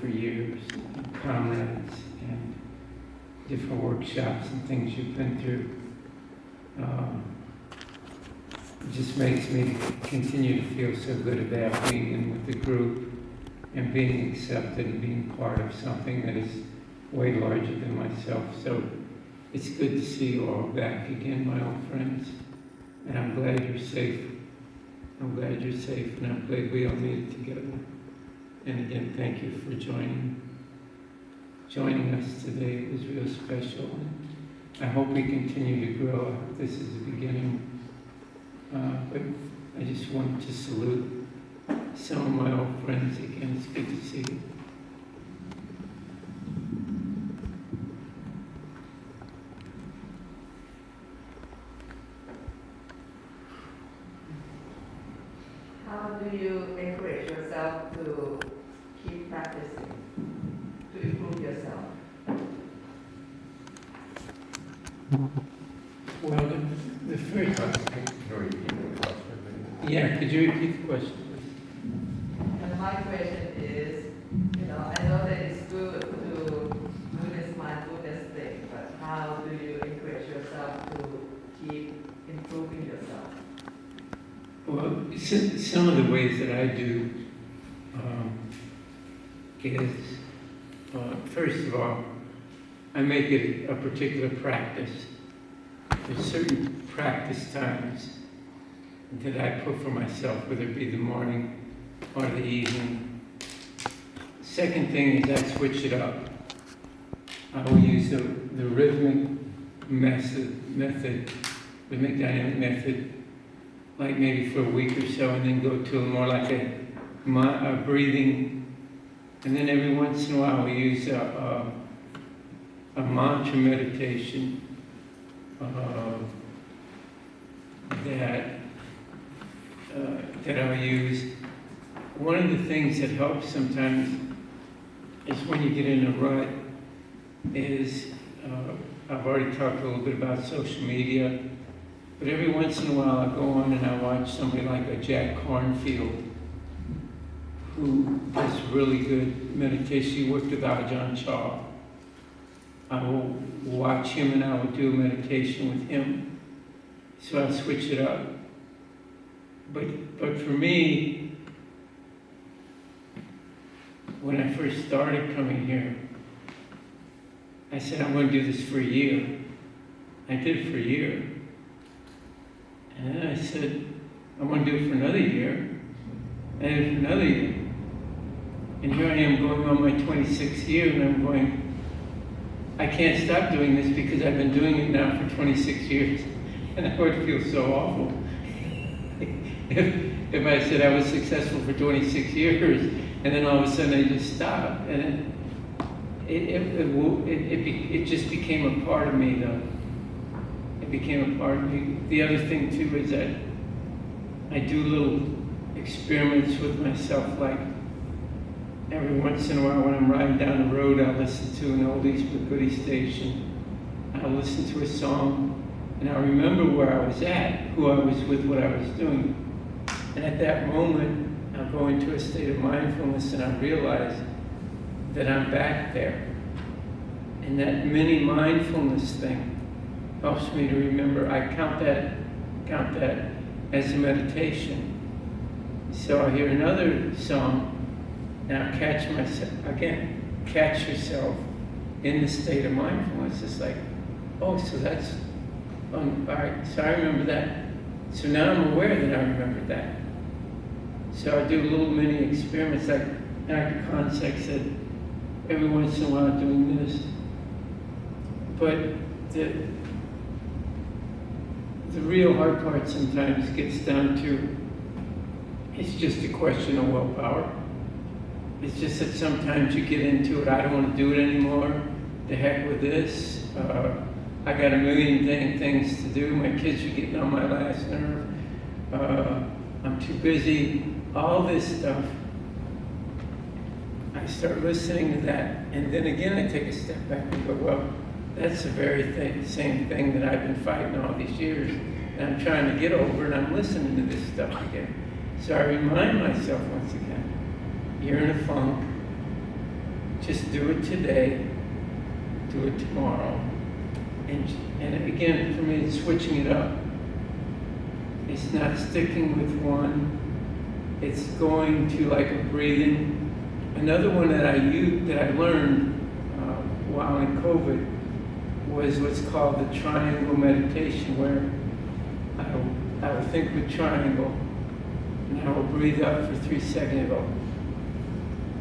for years, and comrades, and different workshops and things you've been through. It just makes me continue to feel so good about being in with the group and being accepted and being part of something that is way larger than myself. So it's good to see you all back again, my old friends. And I'm glad you're safe. I'm glad you're safe, and I'm glad we all made it together. And again, thank you for joining us today. It was real special. And I hope we continue to grow. I hope this is the beginning. But I just wanted to salute some of my old friends again. It's good to see you. How do you encourage yourself to keep practicing, to improve yourself? Well, the first... Yeah, could you repeat the question, please? And my question is, I know that it's good to do this mindfulness thing, but how do you encourage yourself to keep improving yourself? Well, some of the ways that I do is, first of all, I make it a particular practice. There's certain practice times that I put for myself, whether it be the morning or the evening. Second thing is I switch it up. I will use the rhythmic rhythmic dynamic method, like maybe for a week or so, and then go to more like a breathing. And then every once in a while we use a mantra meditation that I'll use. One of the things that helps sometimes is when you get in a rut is, I've already talked a little bit about social media, but every once in a while I go on and I watch somebody like a Jack Kornfield, who does really good meditation. He worked with Ajahn Chah. I will watch him and I will do a meditation with him. So I'll switch it up. But for me, when I first started coming here, I said, I'm going to do this for a year. I did it for a year. And then I said, I'm going to do it for another year. And then for another year. And here I am going on my 26th year, and I'm going, I can't stop doing this because I've been doing it now for 26 years. And I would feel so awful if I said I was successful for 26 years, and then all of a sudden I just stopped. And it just became a part of me, though. It became a part of me. The other thing, too, is that I do little experiments with myself, like every once in a while when I'm riding down the road, I'll listen to an oldies but goodies station. I'll listen to a song, and I'll remember where I was at, who I was with, what I was doing. And at that moment, I'll go into a state of mindfulness, and I realize that I'm back there. And that mini mindfulness thing helps me to remember. I count that as a meditation. So I hear another song, and I'll catch myself, again, catch yourself in the state of mindfulness. It's like, oh, so that's, all right, so I remember that. So now I'm aware that I remembered that. So I do little mini experiments, like Dr. Kongsak said, every once in a while doing this. But the real hard part sometimes gets down to, it's just a question of willpower. It's just that sometimes you get into it, I don't want to do it anymore, the heck with this. I got a million things to do, my kids are getting on my last nerve, I'm too busy, all this stuff. I start listening to that, and then again I take a step back and go, well, that's the very same thing that I've been fighting all these years, and I'm trying to get over, and I'm listening to this stuff again. So I remind myself once again, you're in a funk, just do it today, do it tomorrow. And again, for me, it's switching it up. It's not sticking with one. It's going to like a breathing. Another one that I learned while in COVID was what's called the triangle meditation, where I will think with triangle, and I will breathe up for 3 seconds.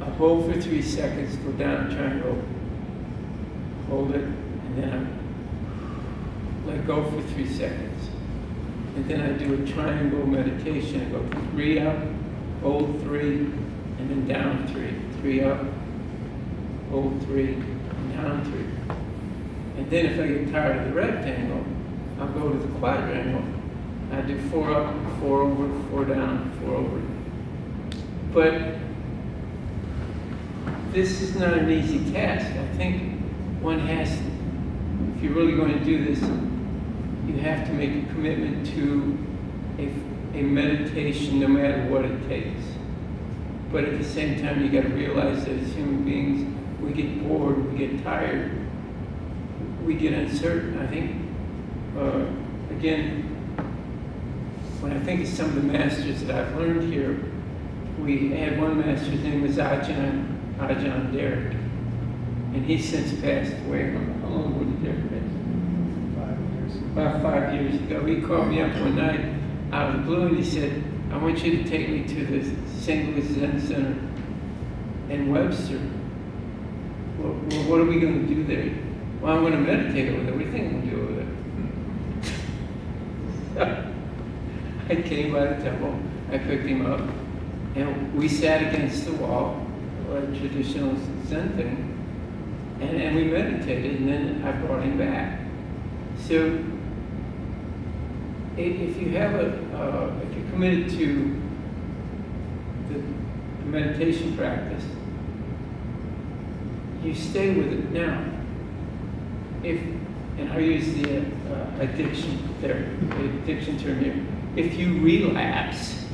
I'll hold for 3 seconds, go down triangle, hold it, and then I let go for 3 seconds. And then I do a triangle meditation. I go 3 up, hold 3, and then down 3. 3 up, hold 3, and down 3. And then if I get tired of the rectangle, I'll go to the quadrangle. I do 4 up, 4 over, 4 down, 4 over. But this is not an easy task. I think one has, if you're really going to do this, you have to make a commitment to a meditation no matter what it takes. But at the same time, you got to realize that as human beings, we get bored, we get tired, we get uncertain. I think, again, when I think of some of the masters that I've learned here, we had one master, his name was Ajahn Derek, and he's since passed away. How long was he there? 5 years. About 5 years ago. He called me up one night out of the blue and he said, I want you to take me to the St. Louis Zen Center in Webster. Well, what are we going to do there? Well, I'm going to meditate over there. What do you think I'm going to do over there? I came by the temple, I picked him up, and we sat against the wall, like traditional Zen thing, and we meditated, and then I brought him back. So, if you have if you're committed to the meditation practice, you stay with it now. And I use the addiction term here. If you relapse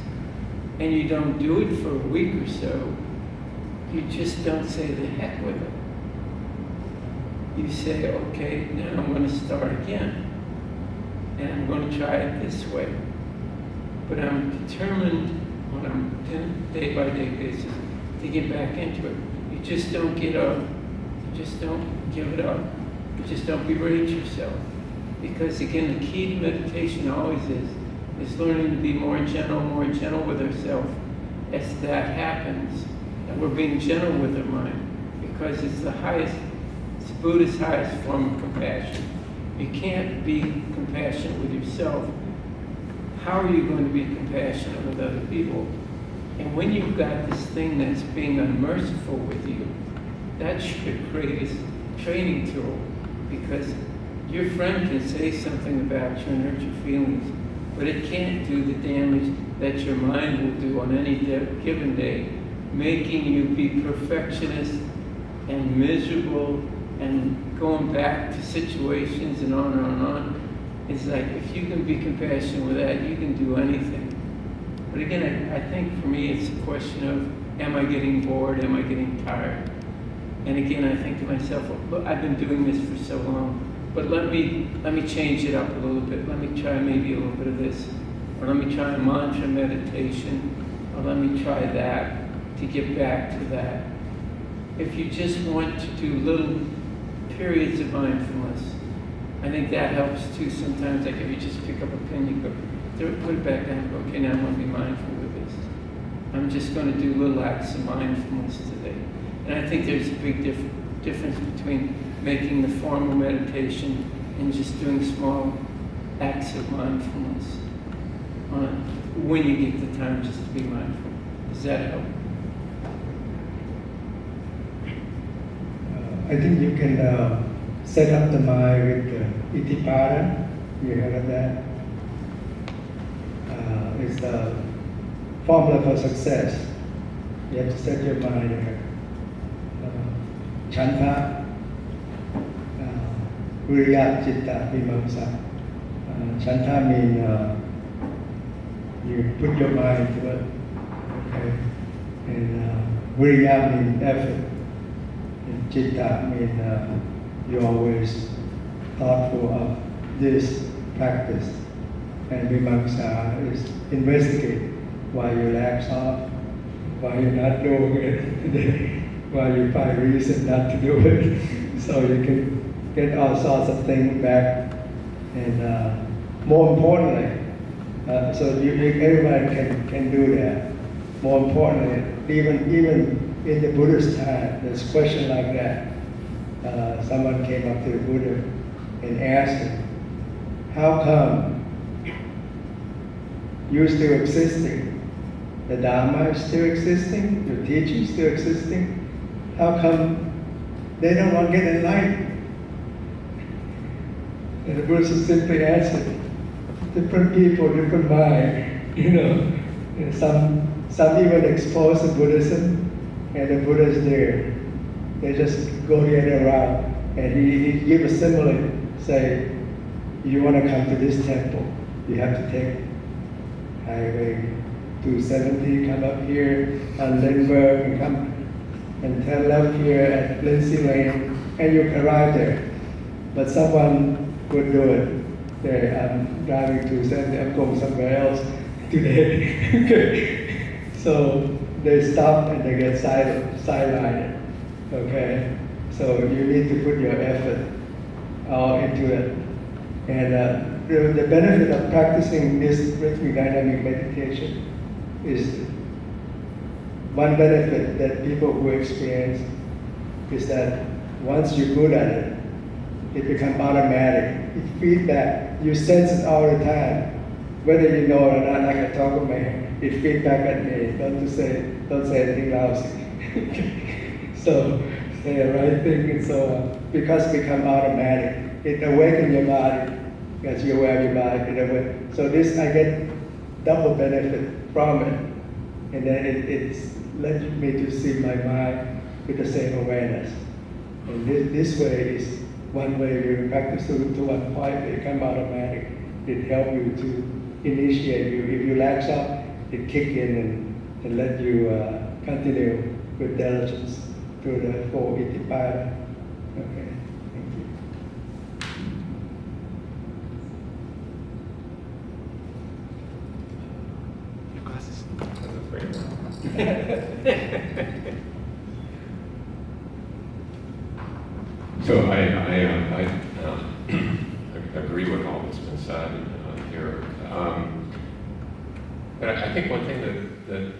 and you don't do it for a week or so, you just don't say the heck with it. You say, okay, now I'm going to start again. And I'm going to try it this way. But I'm determined on a day-by-day basis to get back into it. You just don't get up. You just don't give it up. You just don't berate yourself. Because again, the key to meditation always is learning to be more gentle with ourselves. As that happens, and we're being gentle with our mind, because it's it's Buddha's highest form of compassion. You can't be compassionate with yourself. How are you going to be compassionate with other people? And when you've got this thing that's being unmerciful with you, that should create a training tool, because your friend can say something about you and hurt your feelings, but it can't do the damage that your mind will do on any given day, making you be perfectionist and miserable and going back to situations and on and on and on. It's like, if you can be compassionate with that, you can do anything. But again, I think for me, it's a question of, am I getting bored? Am I getting tired? And again, I think to myself, look, I've been doing this for so long, but let me change it up a little bit. Let me try maybe a little bit of this, or let me try a mantra meditation, or let me try that to get back to that. If you just want to do little periods of mindfulness, I think that helps too sometimes. Like if you just pick up a pen, you go, put it back down and go, okay, now I'm going to be mindful with this. I'm just going to do little acts of mindfulness today. And I think there's a big difference between making the formal meditation and just doing small acts of mindfulness when you get the time just to be mindful. Does that help? I think you can set up the mind with Itipada. You heard of that? It's the formula for success. You have to set your mind Chanta, Viriya, Chitta, Vimamsa. Chanta means you put your mind to it. Okay? And Viriya means effort. Chitta means you're always thoughtful of this practice. And Vimamsa is investigate why you lax off, why you're not doing it, why you find reason not to do it. So you can get all sorts of things back. And more importantly, everybody can do that. More importantly, even in the Buddha's time, there's a question like that. Someone came up to the Buddha and asked him, how come you're still existing? The Dharma is still existing, your teaching is still existing. How come they don't want to get enlightened? And the Buddha simply answered, different people, different mind, And some even expose to Buddhism, and the Buddha is there. They just go the other route. And he give a simile, say, you want to come to this temple, you have to take Highway 270, come up here on Lindbergh, and come and turn left here at Lindsay Lane, and you arrive there. But someone would do it. I'm driving to San I'm going somewhere else today. So they stop and they get sidelined. Okay? So you need to put your effort all into it. And the benefit of practicing this rhythmic dynamic meditation is one benefit that people who experience is that once you're good at it, it becomes automatic. It feedback. You sense it all the time. Whether you know it or not, like I talk with my hand, it feedback at me. Don't say anything lousy. So say the right thing and so on. Because it becomes automatic. It awakens your body as you aware of your body. So this, I get double benefit from it. And then it's led me to see my mind with the same awareness. And this way is one way you practice to one point, it becomes automatic. It helps you to initiate you. If you lax up, it kick in and let you continue with diligence through the 4 Itipada. Okay, thank you. Glasses. So I agree with all that's been said here. But I think one thing that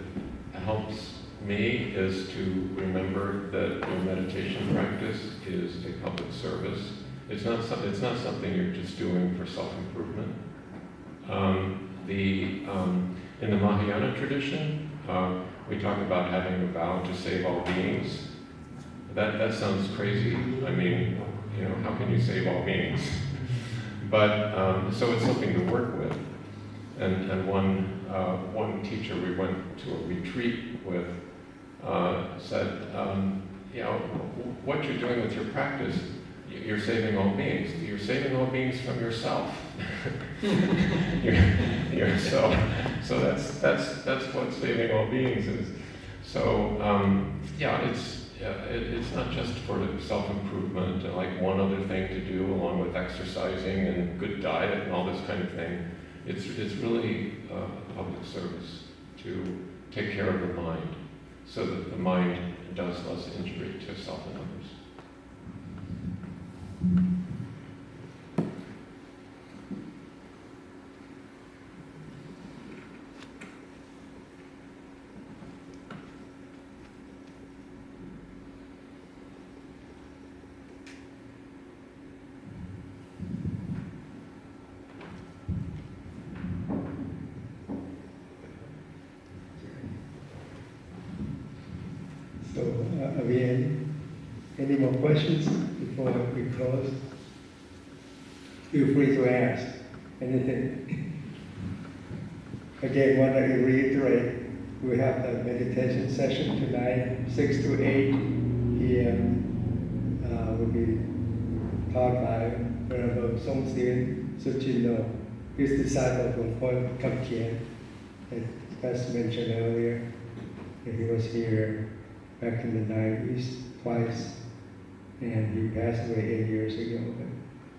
helps me is to remember that your meditation practice is a public service. It's not something you're just doing for self-improvement. In the Mahayana tradition, we talk about having a vow to save all beings. That sounds crazy. I mean, how can you save all beings? But so it's something to work with. And one teacher we went to a retreat with said, what you're doing with your practice, you're saving all beings. You're saving all beings from yourself. So that's what saving all beings is. So it's not just for self-improvement, like one other thing to do along with exercising and good diet and all this kind of thing. It's really a public service to take care of the mind so that the mind does less injury to self and others. So, are we any more questions before we close? Feel free to ask anything. Again, want to reiterate, we have a meditation session tonight, 6 to 8 p.m. Will be taught by Venerable Song Sien Suchino, his disciple from Holcomb, as mentioned earlier. He was here back in the 90s, twice, and he passed away 8 years ago. But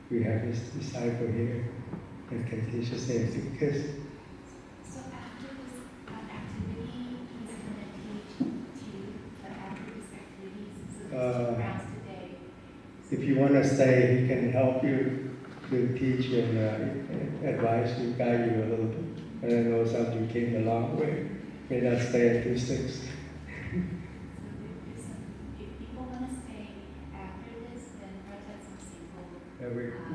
we have this disciple here that can teach us there because So after this activity, he's going to teach too, but after this activity, so there's 2 rounds today. if you want to stay, he can help you to teach and advise you, guide you a little bit. And I know some of you came a long way, may not stay until 6. So if people want to stay after this, then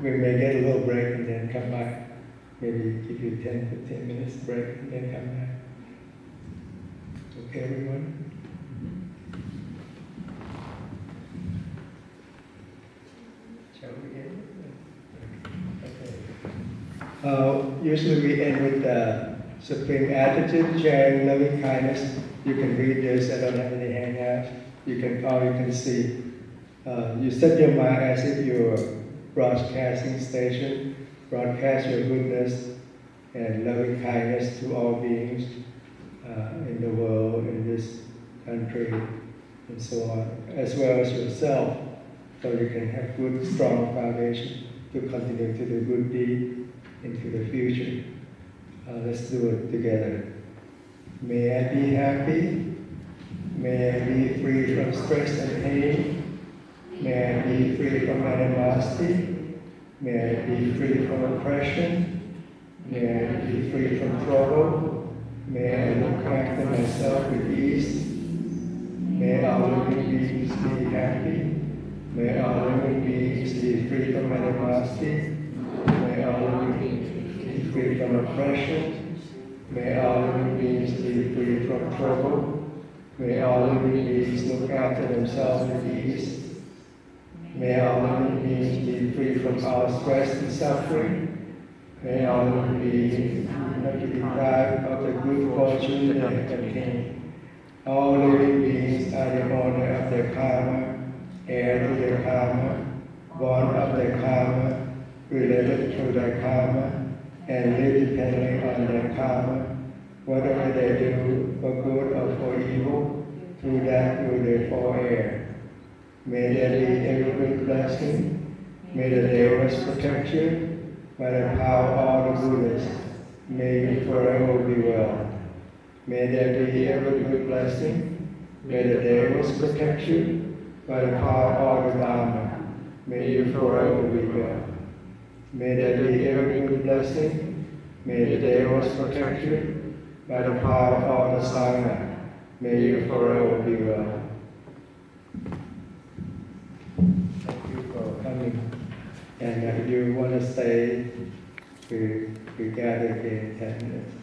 We may get a little break and then come back. Maybe give you 10-15 minutes break and then come back. Okay, everyone? Shall we begin? Okay. Usually we end with the supreme attitude, sharing loving kindness. You can read this. I don't have any hangouts. You can see. You set your mind as if you're a broadcasting station. Broadcast your goodness and loving kindness to all beings in the world, in this country, and so on, as well as yourself, so you can have good, strong foundation to continue to do good deed into the future. Let's do it together. May I be happy. May I be free from stress and pain. May I be free from animosity. May I be free from oppression. May I be free from trouble. May I look after myself with ease. May all living beings be happy. May all living beings be free from animosity. May all living beings be free from oppression. May all living beings be free from trouble. May all living beings look after themselves with ease. May all living beings be free from all stress and suffering. May all living beings not be deprived of the good fortune they have attained. All living beings are the owner of their karma, heir to their karma, born of their karma, related to their karma, and live dependently on their karma. Whatever they do, for good or for evil, through that will they fall heir. May there be every good blessing. May the Devas protect you. By the power of all the Buddhas, may you forever be well. May there be every good blessing. May the Devas protect you. By the power of all the Dharma, may you forever be well. May there be every good blessing. May the Devas protect you. By the power of all the Sangha, may you forever be well. Thank you for coming. And if you want to stay, we gather again in 10 minutes.